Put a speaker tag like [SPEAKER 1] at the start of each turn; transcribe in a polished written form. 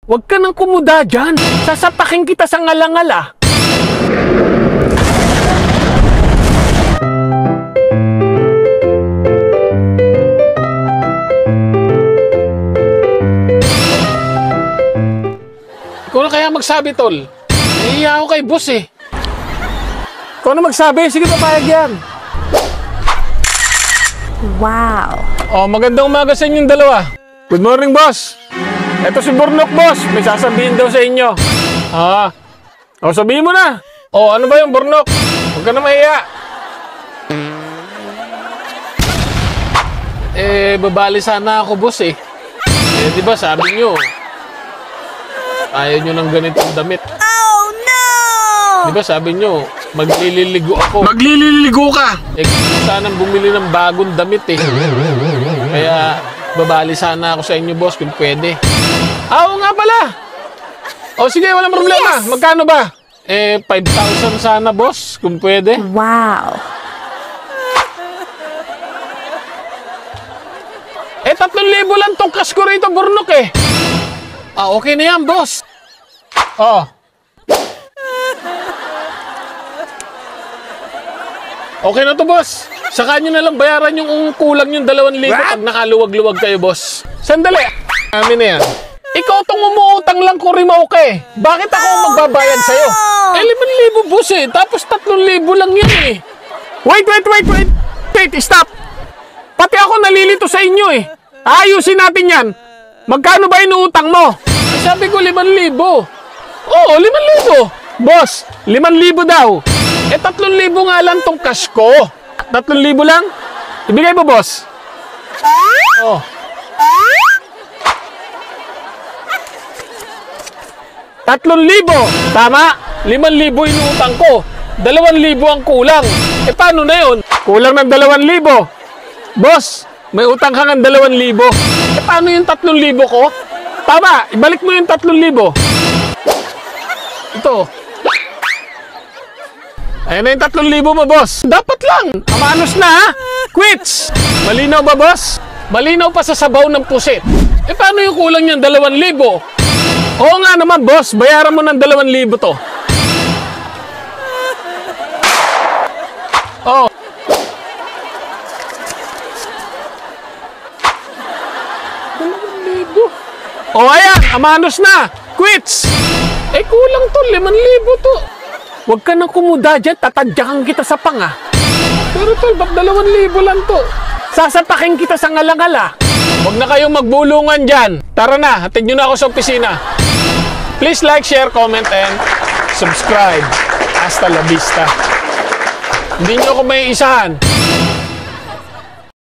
[SPEAKER 1] Huwag ka nang kumuda dyan. Sasapakin kita sa ngalangala. Ikaw na kaya magsabi, tol. Nahiya ako kay boss eh. Ikaw na magsabi. Sige, papayag yan.
[SPEAKER 2] Wow.
[SPEAKER 1] Oh, magandang umaga sa inyong dalawa. Good morning, boss. Ito si Burnok, boss. May sasabihin daw sa inyo. O, sabihin mo na. O, ano ba yung Burnok? Huwag ka na mahiya. Babali sana ako, boss eh. Di ba sabi nyo, ayaw nyo ng ganitong damit.
[SPEAKER 2] Oh, no!
[SPEAKER 1] Di ba sabi nyo, maglililigo ako. Maglililigo ka! Sanang bumili ng bagong damit eh. Kaya, babali sana ako sa inyo, boss, kung pwede. Oo nga pala! O sige, walang problema. Yes! Magkano ba? 5,000 sana, boss, kung pwede.
[SPEAKER 2] Wow!
[SPEAKER 1] 3,000 lang tong cash ko rito, Burnok eh. Okay na yan, boss. Okay na to, boss. Saka nyo na lang bayaran yung kulang yung 2,000 pag nakaluwag-luwag kayo, boss. Sandali. Amin na yan. Ikaw tong umuutang lang ko rin okay. Bakit ako magbabayad sa'yo? 5,000, boss eh. Tapos 3,000 lang yan eh. Wait. Stop. Pati ako nalilito sa inyo eh. Ayusin natin yan. Magkano ba inuutang mo? Sabi ko 5,000. Oo, 5,000. Boss, 5,000 daw. 3,000 nga lang tong cash ko. 3,000 lang? Ibigay mo, boss. 3,000. Tama? 5,000 inuutang ko. 2,000 ang kulang. Paano na yun? Kulang ng 2,000. Boss, may utang ka ng 2,000. Paano yung 3,000 ko? Tama, ibalik mo yung 3,000. Ito. Ayan na yung 3,000 mo, boss. Dapat lang. Amanos na, ha? Quits. Malinaw ba, boss? Malinaw pa sa sabaw ng pusit. Paano yung kulang yung 2,000? Oo nga naman, boss. Bayaran mo ng 2,000 to. Oh. O ayan, amanos na. Quits. Kulang to, 5,000 to. Huwag ka nang kumuda dyan, tatadyakan kita sa panga. Pero tol, ba't 2,000 lang to? Sasapakin kita sa ngalangala. Huwag na kayong magbulungan dyan. Tara na, hatid nyo na ako sa opisina. Please like, share, comment, and subscribe. Hasta la vista. Hindi nyo ako may isahan.